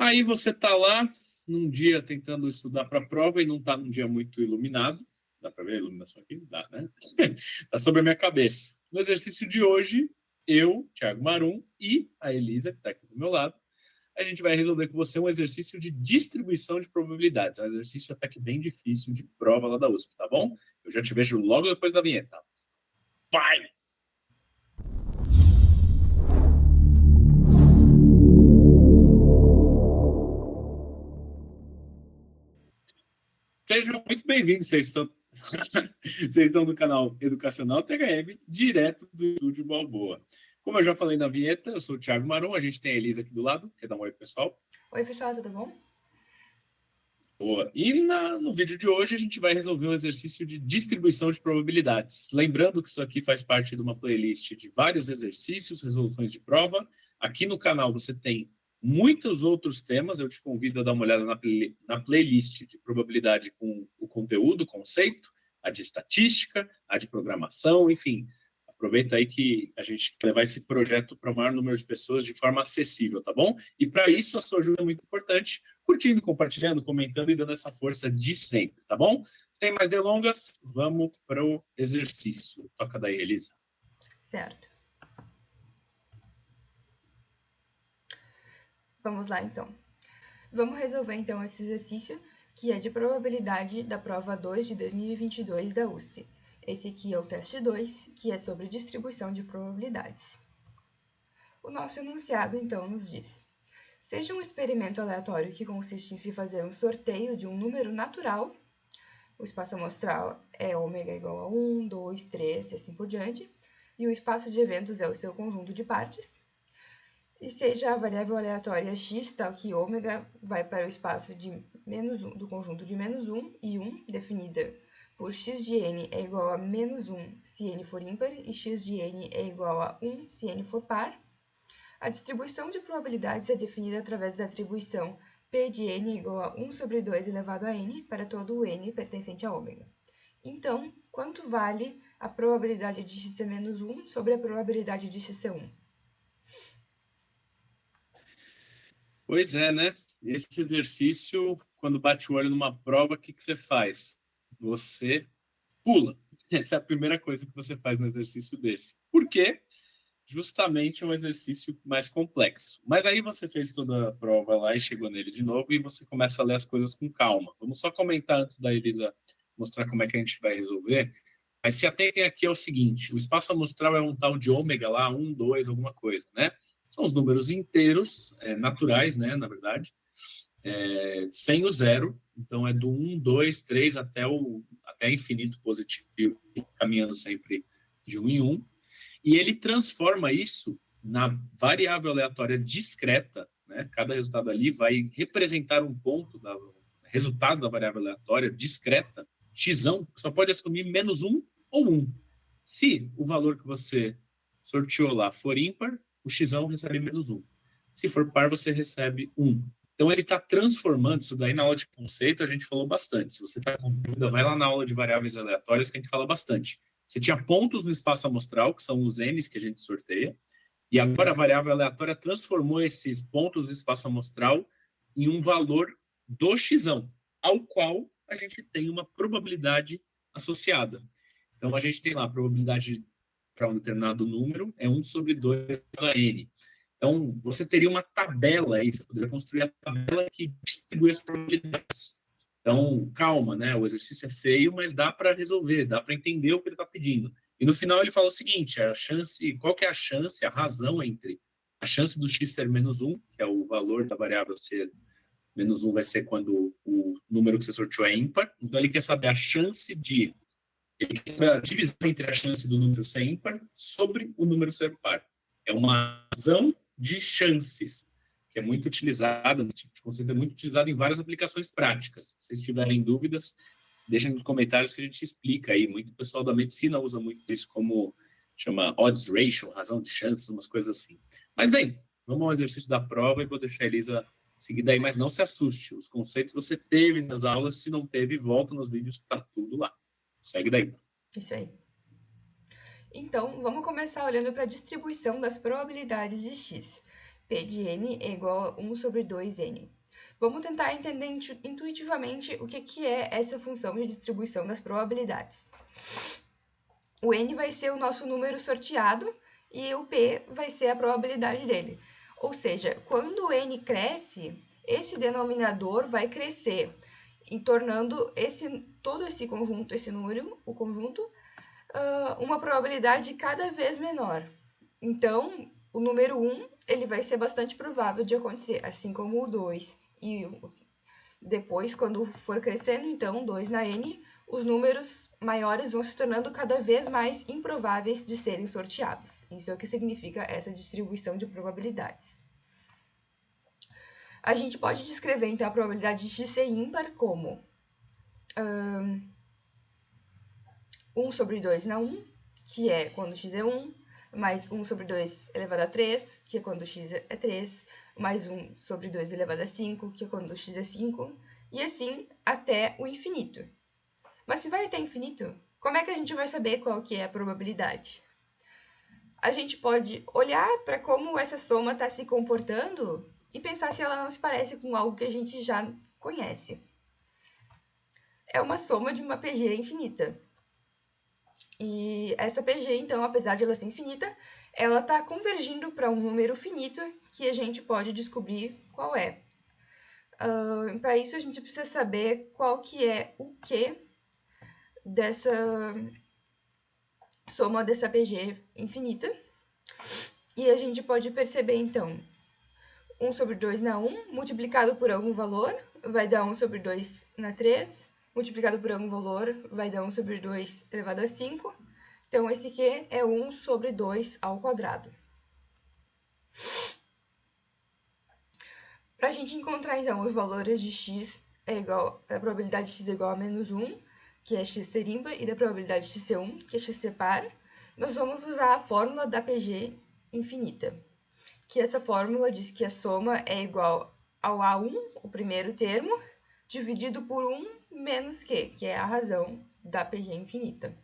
Aí você está lá num dia tentando estudar para a prova e não está num dia muito iluminado. Dá para ver a iluminação aqui? Dá, né? Está sobre a minha cabeça. No exercício de hoje, eu, Thiago Marum, e a Elisa, que está aqui do meu lado, a gente vai resolver com você um exercício de distribuição de probabilidades. É um exercício até que bem difícil de prova lá da USP, tá bom? Eu já te vejo logo depois da vinheta. Vai! Sejam muito bem-vindos, vocês estão do canal Educacional THM, direto do Estúdio Balboa. Como eu já falei na vinheta, eu sou o Thiago Marum, a gente tem a Elisa aqui do lado. Quer dar um oi, pessoal? Oi, pessoal, tudo bom? Boa. E no vídeo de hoje a gente vai resolver um exercício de distribuição de probabilidades. Lembrando que isso aqui faz parte de uma playlist de vários exercícios, resoluções de prova. Aqui no canal você tem muitos outros temas, eu te convido a dar uma olhada na playlist de probabilidade com o conteúdo, o conceito, a de estatística, a de programação, enfim. Aproveita aí que a gente quer levar esse projeto para o maior número de pessoas de forma acessível, tá bom? E para isso a sua ajuda é muito importante, curtindo, compartilhando, comentando e dando essa força de sempre, tá bom? Sem mais delongas, vamos para o exercício. Toca daí, Elisa. Certo. Vamos lá, então. Vamos resolver, então, esse exercício, que é de probabilidade da prova 2 de 2022 da USP. Esse aqui é o teste 2, que é sobre distribuição de probabilidades. O nosso enunciado, então, nos diz: seja um experimento aleatório que consiste em se fazer um sorteio de um número natural, o espaço amostral é ômega igual a 1, 2, 3 e assim por diante, e o espaço de eventos é o seu conjunto de partes, e seja a variável aleatória x, tal que ômega vai para o espaço de menos 1, do conjunto de menos 1 e 1, definida por x de n é igual a menos 1 se n for ímpar e x de n é igual a 1 se n for par. A distribuição de probabilidades é definida através da atribuição P de n igual a 1 sobre 2 elevado a n para todo o n pertencente a ômega. Então, quanto vale a probabilidade de x ser menos 1 sobre a probabilidade de x ser 1? Pois é, né? Esse exercício, quando bate o olho numa prova, o que você faz? Você pula. Essa é a primeira coisa que você faz no exercício desse. Por quê? Justamente é um exercício mais complexo. Mas aí você fez toda a prova lá e chegou nele de novo e você começa a ler as coisas com calma. Vamos só comentar antes da Elisa mostrar como é que a gente vai resolver. Mas se atentem aqui ao seguinte, o espaço amostral é um tal de ômega lá, 1, 2, alguma coisa, né? São os números inteiros, naturais, né, na verdade, sem o zero. Então é do 1, 2, 3 até infinito positivo, caminhando sempre de 1 em 1. E ele transforma isso na variável aleatória discreta, né? Cada resultado ali vai representar um ponto resultado da variável aleatória discreta, x, que só pode assumir menos 1 ou 1. Se o valor que você sorteou lá for ímpar, o x recebe menos 1. Se for par, você recebe 1. Então, ele está transformando isso daí na aula de conceito, a gente falou bastante. Se você está com dúvida, vai lá na aula de variáveis aleatórias que a gente fala bastante. Você tinha pontos no espaço amostral, que são os n's que a gente sorteia, e agora a variável aleatória transformou esses pontos do espaço amostral em um valor do x, ao qual a gente tem uma probabilidade associada. Então, a gente tem lá a probabilidade para um determinado número, é 1 sobre 2 pela n. Então, você teria uma tabela aí, você poderia construir a tabela que distribui as probabilidades. Então, calma, né? O exercício é feio, mas dá para resolver, dá para entender o que ele está pedindo. E no final ele fala o seguinte, qual que é a chance, a razão entre a chance do x ser menos 1, que é o valor da variável ser menos 1 vai ser quando o número que você sorteou é ímpar. Então, ele quer saber a chance a divisão entre a chance do número ser ímpar sobre o número ser par. É uma razão de chances, que é muito utilizada, esse tipo de conceito é muito utilizado em várias aplicações práticas. Se vocês tiverem dúvidas, deixem nos comentários que a gente explica aí. Muito pessoal da medicina usa muito isso como, chama odds ratio, razão de chances, umas coisas assim. Mas bem, vamos ao exercício da prova e vou deixar a Elisa seguir daí, mas não se assuste. Os conceitos você teve nas aulas, se não teve, volta nos vídeos que está tudo lá. Segue daí. Isso aí. Então, vamos começar olhando para a distribuição das probabilidades de x. P de n é igual a 1 sobre 2n. Vamos tentar entender intuitivamente o que é essa função de distribuição das probabilidades. O n vai ser o nosso número sorteado e o p vai ser a probabilidade dele. Ou seja, quando o n cresce, esse denominador vai crescer, e tornando todo esse conjunto, esse número, o conjunto, uma probabilidade cada vez menor. Então, o número 1 ele vai ser bastante provável de acontecer, assim como o 2. E depois, quando for crescendo, então, 2 na n, os números maiores vão se tornando cada vez mais improváveis de serem sorteados. Isso é o que significa essa distribuição de probabilidades. A gente pode descrever, então, a probabilidade de x ser ímpar como 1 sobre 2 na 1, que é quando x é 1, mais 1 sobre 2 elevado a 3, que é quando x é 3, mais 1 sobre 2 elevado a 5, que é quando x é 5, e assim até o infinito. Mas se vai até infinito, como é que a gente vai saber qual que é a probabilidade? A gente pode olhar para como essa soma está se comportando e pensar se ela não se parece com algo que a gente já conhece. É uma soma de uma PG infinita. E essa PG, então, apesar de ela ser infinita, ela está convergindo para um número finito que a gente pode descobrir qual é. Para isso, a gente precisa saber qual que é o Q dessa soma dessa PG infinita. E a gente pode perceber, então, 1 sobre 2 na 1, multiplicado por algum valor, vai dar 1 sobre 2 na 3, multiplicado por algum valor, vai dar 1 sobre 2 elevado a 5. Então, esse Q é 1 sobre 2 ao quadrado. Para a gente encontrar, então, os valores de x a probabilidade de x é igual a menos 1, que é x ser ímpar, e da probabilidade de x ser 1, que é x ser par, nós vamos usar a fórmula da PG infinita, que essa fórmula diz que a soma é igual ao A1, o primeiro termo, dividido por 1 menos Q, que é a razão da PG infinita.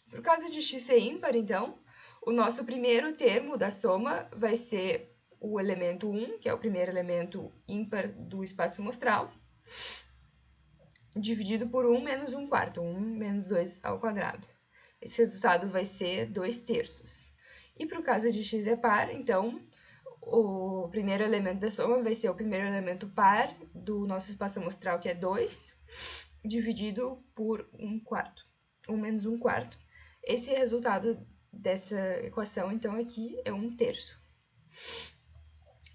Por causa de x ser ímpar, então, o nosso primeiro termo da soma vai ser o elemento 1, que é o primeiro elemento ímpar do espaço amostral, dividido por 1 menos 1 quarto, 1 menos 2 ao quadrado. Esse resultado vai ser 2 terços. E para o caso de x é par, então, o primeiro elemento da soma vai ser o primeiro elemento par do nosso espaço amostral, que é 2, dividido por 1 quarto, 1 menos 1 quarto. Esse resultado dessa equação, então, aqui é 1 terço.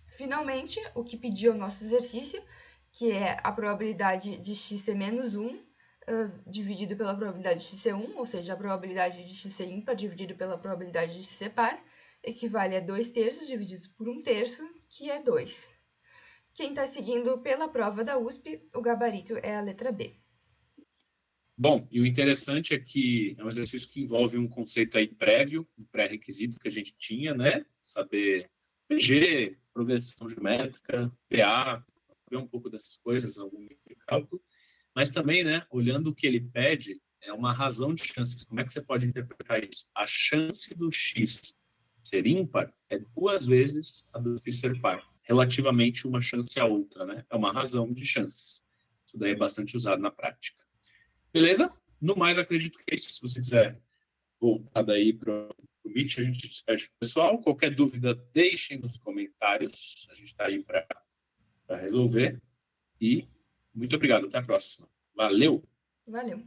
Finalmente, o que pediu o nosso exercício, que é a probabilidade de x ser menos 1, dividido pela probabilidade de x ser 1, ou seja, a probabilidade de x ser ímpar dividido pela probabilidade de x ser par, equivale a 2 terços divididos por 1 terço, que é 2. Quem está seguindo pela prova da USP, o gabarito é a letra B. Bom, e o interessante é que é um exercício que envolve um conceito aí prévio, um pré-requisito que a gente tinha, né? Saber PG, progressão geométrica, PA, ver um pouco dessas coisas, algum cálculo, mas também, né, olhando o que ele pede, é uma razão de chances. Como é que você pode interpretar isso? A chance do x ser ímpar é 2 vezes a do x ser par, relativamente uma chance à outra, né? É uma razão de chances. Isso daí é bastante usado na prática. Beleza? No mais, acredito que é isso. Se você quiser voltar daí para o Meet, a gente despede o pessoal. Qualquer dúvida, deixem nos comentários. A gente está aí para resolver. E muito obrigado. Até a próxima. Valeu! Valeu!